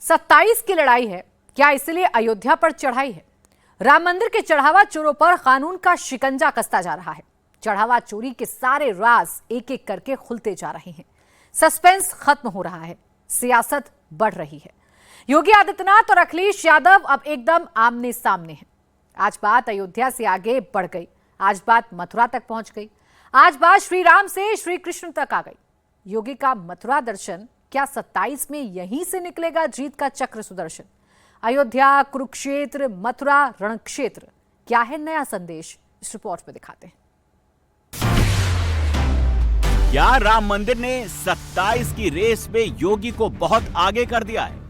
27 की लड़ाई है, क्या इसलिए अयोध्या पर चढ़ाई है? राम मंदिर के चढ़ावा चोरों पर कानून का शिकंजा कसता जा रहा है। चढ़ावा चोरी के सारे राज एक एक करके खुलते जा रहे हैं। सस्पेंस खत्म हो रहा है, सियासत बढ़ रही है। योगी आदित्यनाथ और अखिलेश यादव अब एकदम आमने सामने हैं। आज बात अयोध्या से आगे बढ़ गई, आज बात मथुरा तक पहुंच गई, आज बात श्री राम से श्री कृष्ण तक आ गई। योगी का मथुरा दर्शन, क्या 27 में यहीं से निकलेगा जीत का चक्र सुदर्शन? अयोध्या, कुरुक्षेत्र, मथुरा, रणक्षेत्र, क्या है नया संदेश? इस रिपोर्ट में दिखाते हैं। क्या राम मंदिर ने 27 की रेस में योगी को बहुत आगे कर दिया है?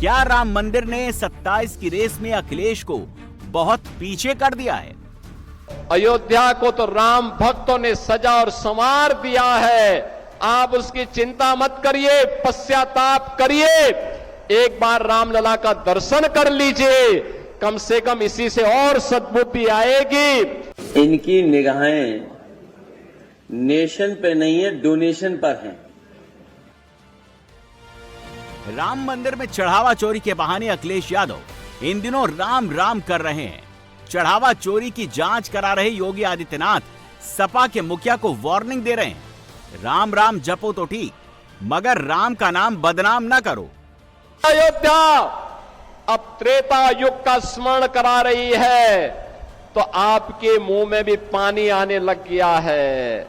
क्या राम मंदिर ने 27 की रेस में अखिलेश को बहुत पीछे कर दिया है? अयोध्या को तो राम भक्तों ने सजा और संवार दिया है। आप उसकी चिंता मत करिए, पश्चाताप करिए, एक बार रामलला का दर्शन कर लीजिए, कम से कम इसी से और सद्बुद्धि आएगी। इनकी निगाहें नेशन पे नहीं है, डोनेशन पर हैं। राम मंदिर में चढ़ावा चोरी के बहाने अखिलेश यादव इन दिनों राम राम कर रहे हैं। चढ़ावा चोरी की जांच करा रहे योगी आदित्यनाथ सपा के मुखिया को वार्निंग दे रहे हैं, राम राम जपो तो ठीक, मगर राम का नाम बदनाम न करो। अयोध्या अब त्रेता युग का स्मरण करा रही है, तो आपके मुंह में भी पानी आने लग गया है।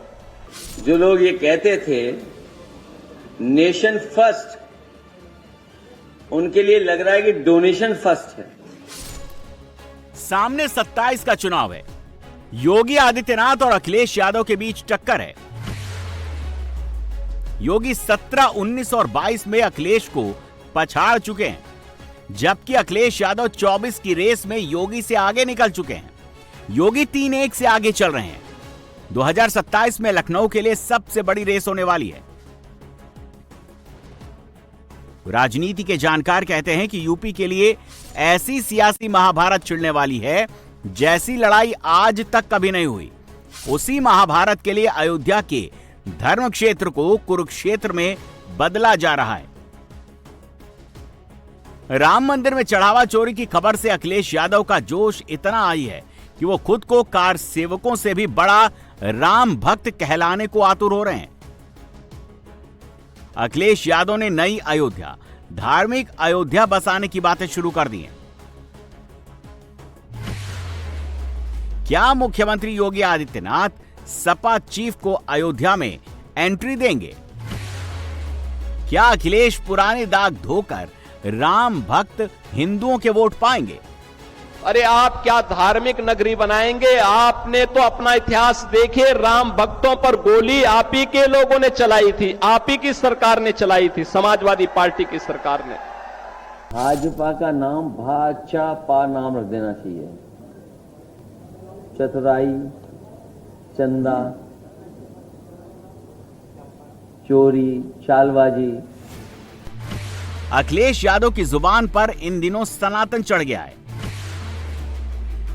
जो लोग ये कहते थे नेशन फर्स्ट, उनके लिए लग रहा है कि डोनेशन फर्स्ट है। सामने 27 का चुनाव है, योगी आदित्यनाथ और अखिलेश यादव के बीच टक्कर है। योगी 17, 19 और 22 में अखिलेश को पछाड़ चुके हैं, जबकि अखिलेश यादव 24 की रेस में योगी से आगे निकल चुके हैं। योगी 3-1 से आगे चल रहे हैं। 2027 में लखनऊ के लिए सबसे बड़ी रेस होने वाली है। राजनीति के जानकार कहते हैं कि यूपी के लिए ऐसी सियासी महाभारत छिड़ने वाली है जैसी लड़ाई आज तक कभी नहीं हुई। उसी महाभारत के लिए अयोध्या के धर्म क्षेत्र को कुरुक्षेत्र में बदला जा रहा है। राम मंदिर में चढ़ावा चोरी की खबर से अखिलेश यादव का जोश इतना आई है कि वो खुद को कार सेवकों से भी बड़ा राम भक्त कहलाने को आतुर हो रहे हैं। अखिलेश यादव ने नई अयोध्या, धार्मिक अयोध्या बसाने की बातें शुरू कर दी हैं। क्या मुख्यमंत्री योगी आदित्यनाथ सपा चीफ को अयोध्या में एंट्री देंगे? क्या अखिलेश पुराने दाग धोकर राम भक्त हिंदुओं के वोट पाएंगे? अरे आप क्या धार्मिक नगरी बनाएंगे? आपने तो अपना इतिहास देखिए, राम भक्तों पर गोली आप ही के लोगों ने चलाई थी, आप ही की सरकार ने चलाई थी, समाजवादी पार्टी की सरकार ने। भाजपा का नाम भाजपा नाम रख देना चाहिए। चतुराई, चंदा, चोरी, चालबाजी। अखिलेश यादव की जुबान पर इन दिनों सनातन चढ़ गया है।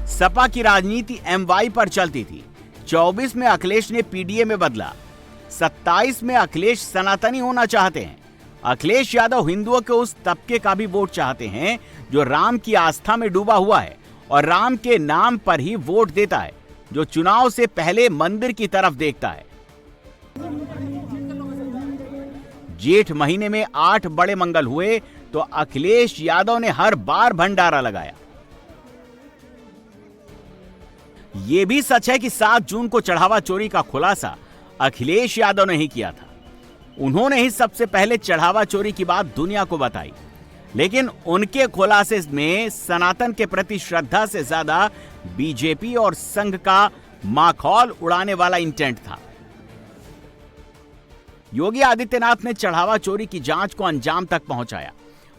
सपा की राजनीति MY पर चलती थी। 24 में अखिलेश ने PDA में बदला। 27 में अखिलेश सनातनी होना चाहते हैं। अखिलेश यादव हिंदुओं के उस तबके का भी वोट चाहते हैं जो राम की आस्था में डूबा हुआ है और राम के नाम पर ही वोट देता है, जो चुनाव से पहले मंदिर की तरफ देखता है। जेठ महीने में 8 बड़े मंगल हुए तो अखिलेश यादव ने हर बार भंडारा लगाया। यह भी सच है कि 7 जून को चढ़ावा चोरी का खुलासा अखिलेश यादव ने ही किया था। उन्होंने ही सबसे पहले चढ़ावा चोरी की बात दुनिया को बताई, लेकिन उनके खुलासे में सनातन के प्रति श्रद्धा से ज्यादा बीजेपी और संघ का माखौल उड़ाने वाला इंटेंट था। योगी आदित्यनाथ ने चढ़ावा चोरी की जांच को अंजाम तक पहुंचाया।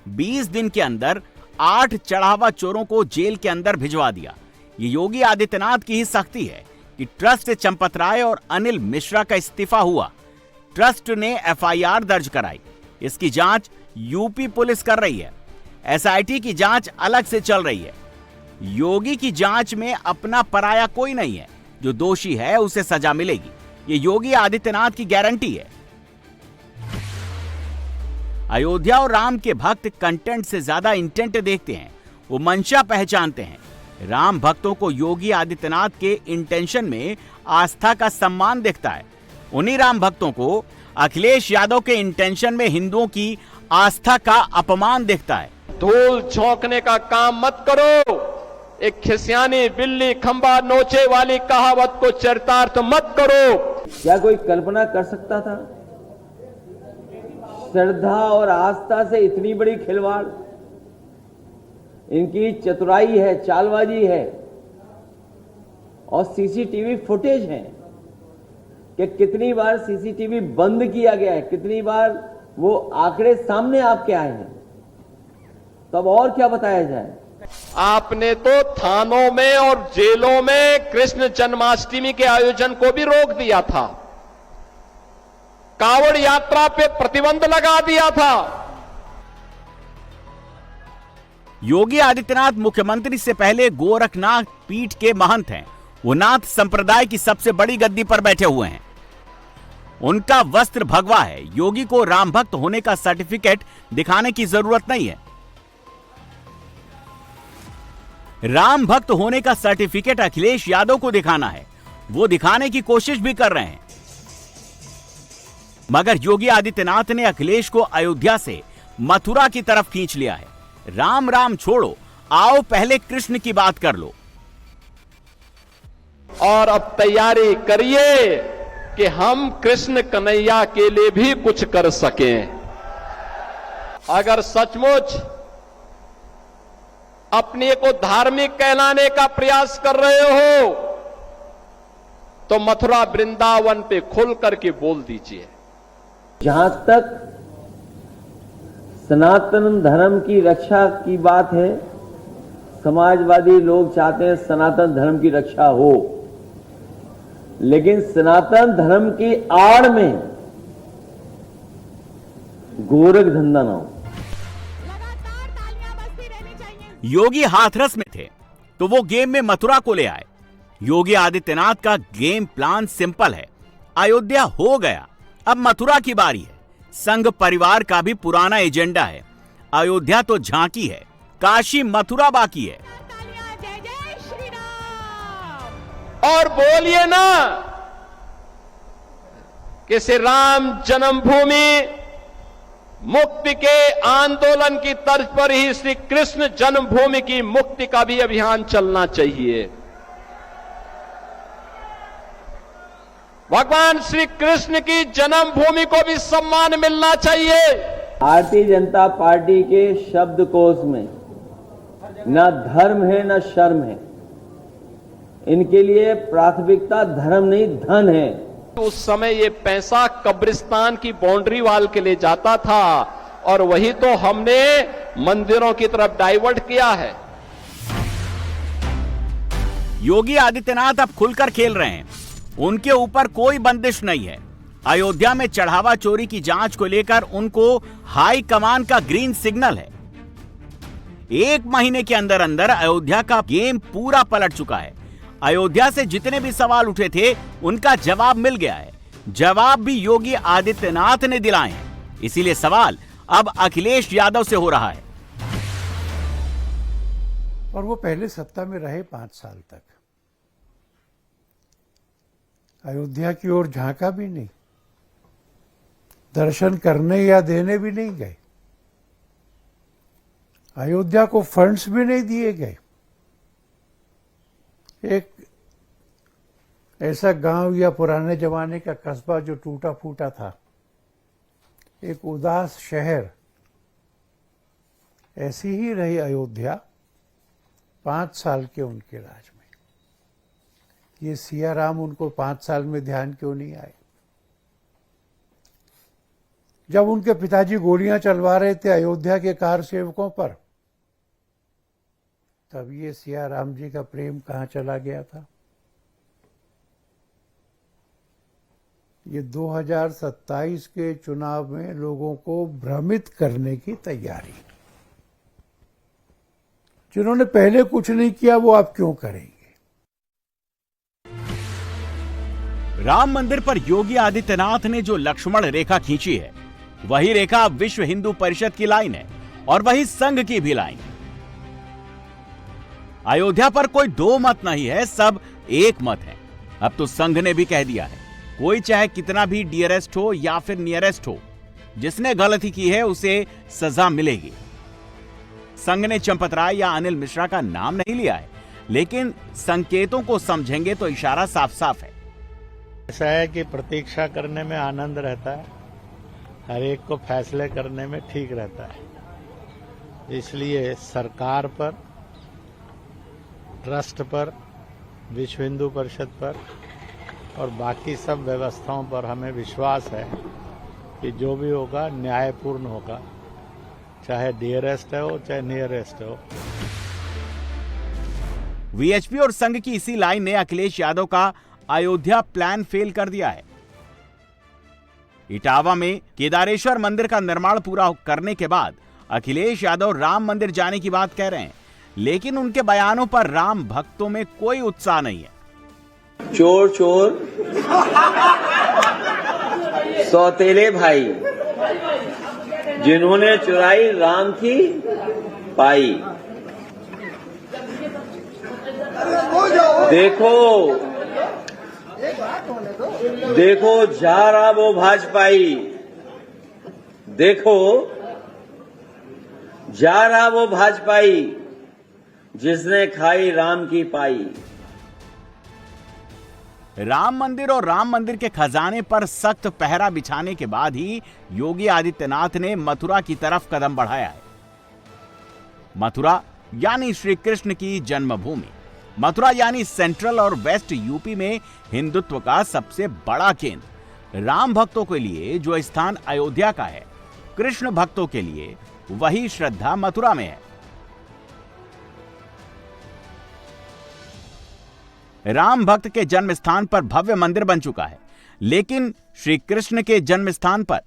20 दिन के अंदर 8 चढ़ावा चोरों को जेल के अंदर भिजवा दिया। ये योगी आदित्यनाथ की ही सख्ती है कि ट्रस्ट से चंपत राय और अनिल मिश्रा का इस्तीफा हुआ। ट्रस्ट ने FIR दर्ज कराई। इसकी जांच यूपी पुलिस कर रही है। SIT की जांच अलग से चल रही है। योगी की जांच में अपना पराया कोई नहीं है। जो दोषी है उसे सजा मिलेगी, ये योगी आदित्यनाथ की गारंटी है। अयोध्या और राम के भक्त कंटेंट से ज्यादा इंटेंट देखते हैं, वो मंशा पहचानते हैं। राम भक्तों को योगी आदित्यनाथ के इंटेंशन में आस्था का सम्मान दिखता है। उन्हीं राम भक्तों को अखिलेश यादव के इंटेंशन में हिंदुओं की आस्था का अपमान दिखता है। धूल झोंकने का काम मत करो। एक खिसियानी बिल्ली खंबा नोचे वाली कहावत को चरितार्थ मत करो। क्या कोई कल्पना कर सकता था श्रद्धा और आस्था से इतनी बड़ी खिलवाड़? इनकी चतुराई है, चालबाजी है और सीसीटीवी फुटेज है कि कितनी बार सीसीटीवी बंद किया गया है, कितनी बार वो आंकड़े सामने आपके आए हैं। तब और क्या बताया जाए? आपने तो थानों में और जेलों में कृष्ण जन्माष्टमी के आयोजन को भी रोक दिया था। कांवड़ यात्रा पे प्रतिबंध लगा दिया था। योगी आदित्यनाथ मुख्यमंत्री से पहले गोरखनाथ पीठ के महंत हैं। वो नाथ संप्रदाय की सबसे बड़ी गद्दी पर बैठे हुए हैं। उनका वस्त्र भगवा है। योगी को राम भक्त होने का सर्टिफिकेट दिखाने की जरूरत नहीं है। राम भक्त होने का सर्टिफिकेट अखिलेश यादव को दिखाना है। वो दिखाने की कोशिश भी कर रहे हैं, मगर योगी आदित्यनाथ ने अखिलेश को अयोध्या से मथुरा की तरफ खींच लिया है। राम राम छोड़ो, आओ पहले कृष्ण की बात कर लो। और अब तैयारी करिए कि हम कृष्ण कन्हैया के लिए भी कुछ कर सकें। अगर सचमुच अपने को धार्मिक कहलाने का प्रयास कर रहे हो तो मथुरा वृंदावन पे खुल करके बोल दीजिए। जहां तक सनातन धर्म की रक्षा की बात है, समाजवादी लोग चाहते हैं सनातन धर्म की रक्षा हो, लेकिन सनातन धर्म की आड़ में गोरख धंधा ना हो। योगी हाथरस में थे तो वो गेम में मथुरा को ले आए। योगी आदित्यनाथ का गेम प्लान सिंपल है। अयोध्या हो गया, अब मथुरा की बारी है। संघ परिवार का भी पुराना एजेंडा है। अयोध्या तो झांकी है, काशी मथुरा बाकी है। जय जय श्री राम। और बोलिए ना कि श्री राम जन्मभूमि मुक्ति के आंदोलन की तर्ज पर ही श्री कृष्ण जन्मभूमि की मुक्ति का भी अभियान चलना चाहिए। भगवान श्री कृष्ण की जन्मभूमि को भी सम्मान मिलना चाहिए। भारतीय जनता पार्टी के शब्दकोश में न धर्म है न शर्म है। इनके लिए प्राथमिकता धर्म नहीं धन है। उस समय ये पैसा कब्रिस्तान की बाउंड्री वाल के लिए जाता था और वही तो हमने मंदिरों की तरफ डाइवर्ट किया है। योगी आदित्यनाथ अब खुलकर खेल रहे हैं। उनके ऊपर कोई बंदिश नहीं है। अयोध्या में चढ़ावा चोरी की जांच को लेकर उनको हाई कमान का ग्रीन सिग्नल है। 1 महीने के अंदर अंदर अयोध्या का गेम पूरा पलट चुका है। अयोध्या से जितने भी सवाल उठे थे उनका जवाब मिल गया है। जवाब भी योगी आदित्यनाथ ने दिलाए हैं। इसीलिए सवाल अब अखिलेश यादव से हो रहा है। और वो पहले सत्ता में रहे 5 साल तक, अयोध्या की ओर झांका भी नहीं, दर्शन करने या देने भी नहीं गए, अयोध्या को फंड्स भी नहीं दिए गए। एक ऐसा गांव या पुराने जमाने का कस्बा जो टूटा फूटा था, एक उदास शहर, ऐसी ही रही अयोध्या 5 साल के उनके राज में। ये सिया राम उनको 5 साल में ध्यान क्यों नहीं आए? जब उनके पिताजी गोलियां चलवा रहे थे अयोध्या के कार सेवकों पर, तब ये सिया राम जी का प्रेम कहां चला गया था? ये 2027 के चुनाव में लोगों को भ्रमित करने की तैयारी। जिन्होंने पहले कुछ नहीं किया वो आप क्यों करेंगे? राम मंदिर पर योगी आदित्यनाथ ने जो लक्ष्मण रेखा खींची है, वही रेखा विश्व हिंदू परिषद की लाइन है और वही संघ की भी लाइन। अयोध्या पर कोई दो मत नहीं है, सब एक मत है। अब तो संघ ने भी कह दिया है, कोई चाहे कितना भी डियरेस्ट हो या फिर नियरेस्ट हो, जिसने गलती की है उसे सजा मिलेगी। संघ ने चंपत राय या अनिल मिश्रा का नाम नहीं लिया है, लेकिन संकेतों को समझेंगे तो इशारा साफ साफ है। ऐसा है कि प्रतीक्षा करने में आनंद रहता है, हर एक को फैसले करने में ठीक रहता है। इसलिए सरकार पर, ट्रस्ट पर, विश्व हिंदू परिषद पर और बाकी सब व्यवस्थाओं पर हमें विश्वास है कि जो भी होगा न्यायपूर्ण होगा, चाहे डियरेस्ट हो चाहे नियरेस्ट हो। वीएचपी और संघ की इसी लाइन ने अखिलेश यादव का अयोध्या प्लान फेल कर दिया है। इटावा में केदारेश्वर मंदिर का निर्माण पूरा करने के बाद अखिलेश यादव राम मंदिर जाने की बात कह रहे हैं, लेकिन उनके बयानों पर राम भक्तों में कोई उत्साह नहीं है। चोर चोर सौतेले भाई, जिन्होंने चुराई राम की पाई। देखो जा रहा वो भाजपाई, देखो जा रहा वो भाजपाई, जिसने खाई राम की पाई। राम मंदिर और राम मंदिर के खजाने पर सख्त पहरा बिछाने के बाद ही योगी आदित्यनाथ ने मथुरा की तरफ कदम बढ़ाया है। मथुरा यानी श्री कृष्ण की जन्मभूमि, मथुरा यानी सेंट्रल और वेस्ट यूपी में हिंदुत्व का सबसे बड़ा केंद्र। राम भक्तों के लिए जो स्थान अयोध्या का है, कृष्ण भक्तों के लिए वही श्रद्धा मथुरा में है। राम भक्त के जन्म स्थान पर भव्य मंदिर बन चुका है, लेकिन श्री कृष्ण के जन्म स्थान पर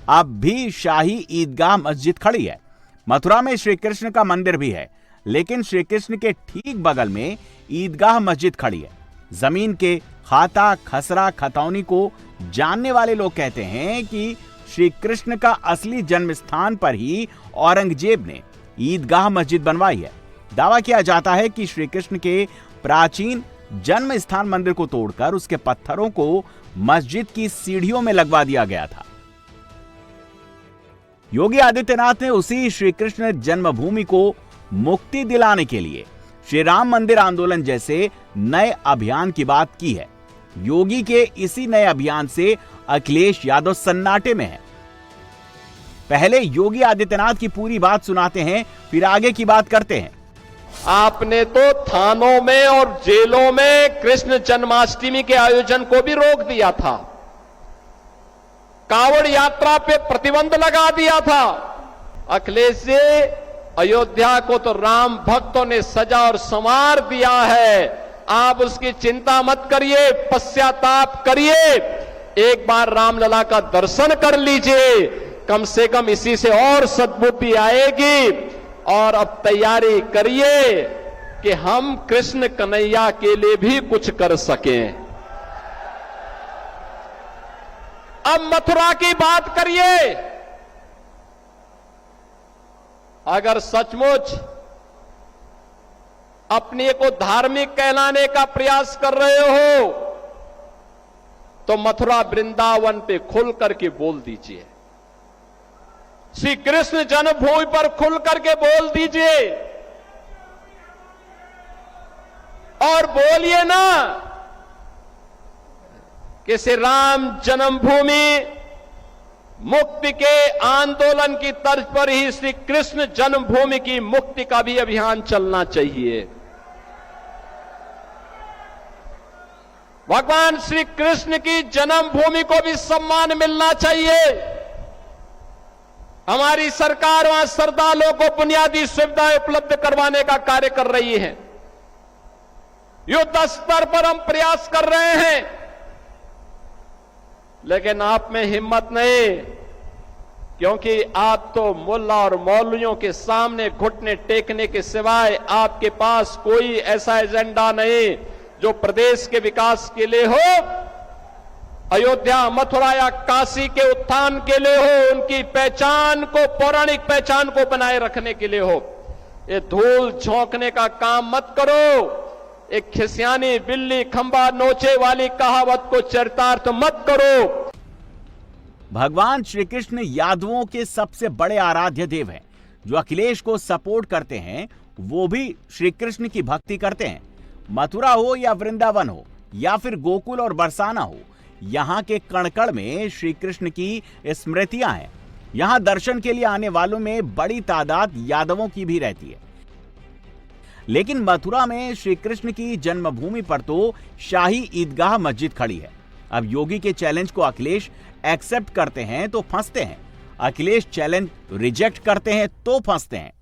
अब भी शाही ईदगाह मस्जिद खड़ी है। मथुरा में श्री कृष्ण का मंदिर भी है, लेकिन श्री कृष्ण के ठीक बगल में ईदगाह मस्जिद खड़ी है। जमीन के खाता खसरा खतौनी को जानने वाले लोग कहते हैं कि श्री कृष्ण का असली जन्म स्थान पर ही औरंगजेब ने ईदगाह मस्जिद बनवाई है। दावा किया जाता है कि श्री कृष्ण के प्राचीन जन्म स्थान मंदिर को तोड़कर उसके पत्थरों को मस्जिद की सीढ़ियों में लगवा दिया गया था। योगी आदित्यनाथ ने उसी श्री कृष्ण जन्मभूमि को मुक्ति दिलाने के लिए श्री राम मंदिर आंदोलन जैसे नए अभियान की बात की है। योगी के इसी नए अभियान से अखिलेश यादव सन्नाटे में है। पहले योगी आदित्यनाथ की पूरी बात सुनाते हैं, फिर आगे की बात करते हैं। आपने तो थानों में और जेलों में कृष्ण जन्माष्टमी के आयोजन को भी रोक दिया था, कांवड़ यात्रा पे प्रतिबंध लगा दिया था। अखिलेश जी, अयोध्या को तो राम भक्तों ने सजा और संवार दिया है, आप उसकी चिंता मत करिए, पश्चाताप करिए, एक बार रामलला का दर्शन कर लीजिए, कम से कम इसी से और सद्बुद्धि आएगी। और अब तैयारी करिए कि हम कृष्ण कन्हैया के लिए भी कुछ कर सकें। अब मथुरा की बात करिए। अगर सचमुच अपने को धार्मिक कहलाने का प्रयास कर रहे हो तो मथुरा वृंदावन पे खुल करके बोल दीजिए, श्री कृष्ण जन्मभूमि पर खुल करके बोल दीजिए और बोलिए ना कि श्री राम जन्मभूमि मुक्ति के आंदोलन की तर्ज पर ही श्री कृष्ण जन्मभूमि की मुक्ति का भी अभियान चलना चाहिए। भगवान श्री कृष्ण की जन्मभूमि को भी सम्मान मिलना चाहिए। हमारी सरकार वहां श्रद्धालुओं को बुनियादी सुविधाएं उपलब्ध करवाने का कार्य कर रही है। युद्ध स्तर पर हम प्रयास कर रहे हैं, लेकिन आप में हिम्मत नहीं, क्योंकि आप तो मुल्ला और मौलवियों के सामने घुटने टेकने के सिवाय आपके पास कोई ऐसा एजेंडा नहीं जो प्रदेश के विकास के लिए हो। अयोध्या, मथुरा या काशी के उत्थान के लिए हो, उनकी पहचान को, पौराणिक पहचान को बनाए रखने के लिए हो। ये धूल झोंकने का काम मत करो। एक खिसियानी बिल्ली खंबा नोचे वाली कहावत को चरितार्थ मत करो। भगवान श्री कृष्ण यादवों के सबसे बड़े आराध्य देव हैं। जो अखिलेश को सपोर्ट करते हैं वो भी श्री कृष्ण की भक्ति करते हैं। मथुरा हो या वृंदावन हो या फिर गोकुल और बरसाना हो, यहाँ के कण-कण में श्री कृष्ण की स्मृतियां हैं। यहाँ दर्शन के लिए आने वालों में बड़ी तादाद यादवों की भी रहती है। लेकिन मथुरा में श्री कृष्ण की जन्मभूमि पर तो शाही ईदगाह मस्जिद खड़ी है। अब योगी के चैलेंज को अखिलेश एक्सेप्ट करते हैं तो फंसते हैं, अखिलेश चैलेंज रिजेक्ट करते हैं तो फंसते हैं।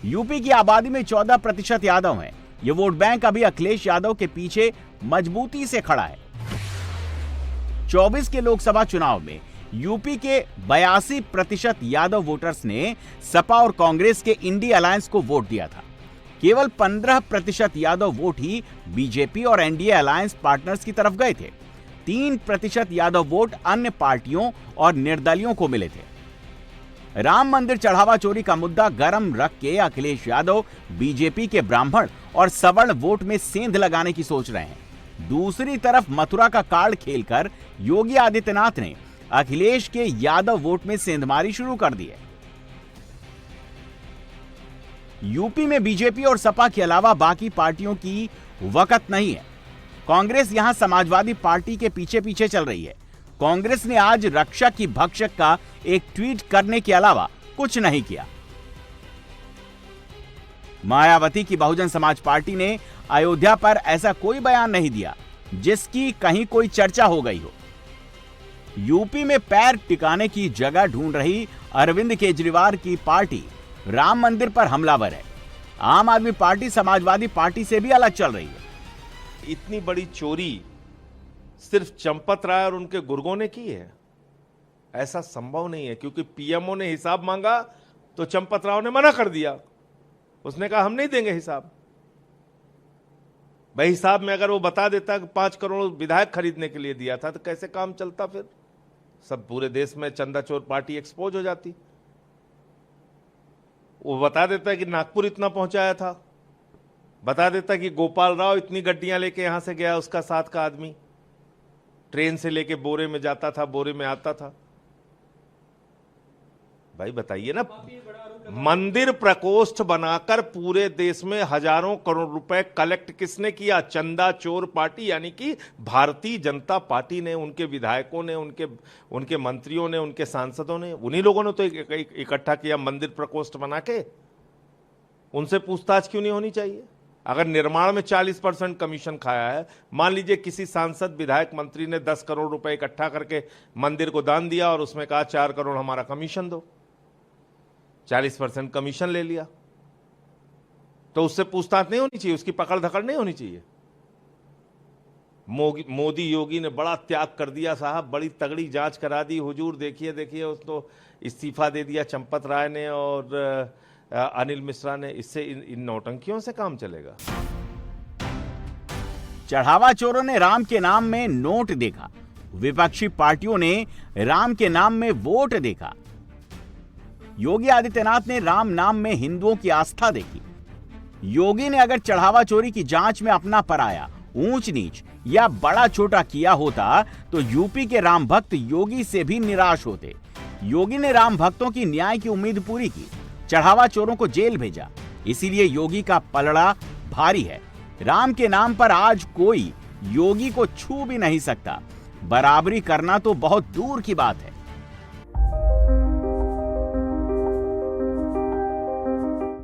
यूपी की आबादी में 14% यादव हैं। ये वोट बैंक अभी अखिलेश यादव के पीछे मजबूती से खड़ा है। 24 के लोकसभा चुनाव में यूपी के 82% यादव वोटर्स ने सपा और कांग्रेस के इंडी अलायंस को वोट दिया था। केवल 15% यादव वोट ही बीजेपी और एनडीए अलायंस पार्टनर्स की तरफ गए थे। 3% यादव वोट अन्य पार्टियों और निर्दलियों को मिले थे। राम मंदिर चढ़ावा चोरी का मुद्दा गर्म रख के अखिलेश यादव बीजेपी के ब्राह्मण और सवर्ण वोट में सेंध लगाने की सोच रहे हैं। दूसरी तरफ मथुरा का कार्ड खेलकर योगी आदित्यनाथ ने अखिलेश के यादव वोट में सेंधमारी शुरू कर दी है। यूपी में बीजेपी और सपा के अलावा बाकी पार्टियों की वकत नहीं है। कांग्रेस यहां समाजवादी पार्टी के पीछे पीछे चल रही है। कांग्रेस ने आज रक्षक की भक्षक का एक ट्वीट करने के अलावा कुछ नहीं किया। मायावती की बहुजन समाज पार्टी ने अयोध्या पर ऐसा कोई बयान नहीं दिया जिसकी कहीं कोई चर्चा हो गई हो। यूपी में पैर टिकाने की जगह ढूंढ रही अरविंद केजरीवाल की पार्टी राम मंदिर पर हमलावर है। आम आदमी पार्टी समाजवादी पार्टी से भी अलग चल रही है। इतनी बड़ी चोरी सिर्फ चंपत राय और उनके गुर्गों ने की है, ऐसा संभव नहीं है। क्योंकि पीएमओ ने हिसाब मांगा तो चंपत राव ने मना कर दिया। उसने कहा हम नहीं देंगे हिसाब। भाई हिसाब में अगर वो बता देता कि 5 करोड़ विधायक खरीदने के लिए दिया था तो कैसे काम चलता? फिर सब पूरे देश में चंदा चोर पार्टी एक्सपोज हो जाती। वो बता देता है कि नागपुर इतना पहुंचाया था, बता देता कि गोपाल राव इतनी गड्डियां लेके यहां से गया, उसका साथ का आदमी ट्रेन से लेके बोरे में जाता था, बोरे में आता था। भाई बताइए ना, मंदिर प्रकोष्ठ बनाकर पूरे देश में हजारों करोड़ रुपए कलेक्ट किसने किया? चंदा चोर पार्टी, यानी कि भारतीय जनता पार्टी ने, उनके विधायकों ने, उनके मंत्रियों ने, उनके सांसदों ने, उन्हीं लोगों ने तो इकट्ठा किया मंदिर प्रकोष्ठ बना के। उनसे पूछताछ क्यों नहीं होनी चाहिए? अगर निर्माण में 40% कमीशन खाया है, मान लीजिए किसी सांसद, विधायक, मंत्री ने 10 करोड़ रुपए इकट्ठा करके मंदिर को दान दिया और उसमें कहा 4 करोड़ हमारा कमीशन दो, 40% कमीशन ले लिया, तो उससे पूछताछ नहीं होनी चाहिए, उसकी पकड़ धकड़ नहीं होनी चाहिए। मोदी योगी ने बड़ा त्याग कर दिया साहब, बड़ी तगड़ी जांच करा दी। हुजूर देखिए देखिए, उसको इस्तीफा दे दिया चंपत राय ने और अनिल मिश्रा ने। इससे इन नौटंकियों से काम चलेगा? चढ़ावा चोरों ने राम के नाम में नोट देखा, विपक्षी पार्टियों ने राम के नाम में वोट देखा। योगी आदित्यनाथ ने राम नाम में हिंदुओं की आस्था देखी। योगी ने अगर चढ़ावा चोरी की जांच में अपना पराया, ऊंच नीच या बड़ा छोटा किया होता तो यूपी के राम भक्त योगी से भी निराश होते। योगी ने राम भक्तों की न्याय की उम्मीद पूरी की, चढ़ावा चोरों को जेल भेजा। इसीलिए योगी का पलड़ा भारी है। राम के नाम पर आज कोई योगी को छू भी नहीं सकता। बराबरी करना तो बहुत दूर की बात है।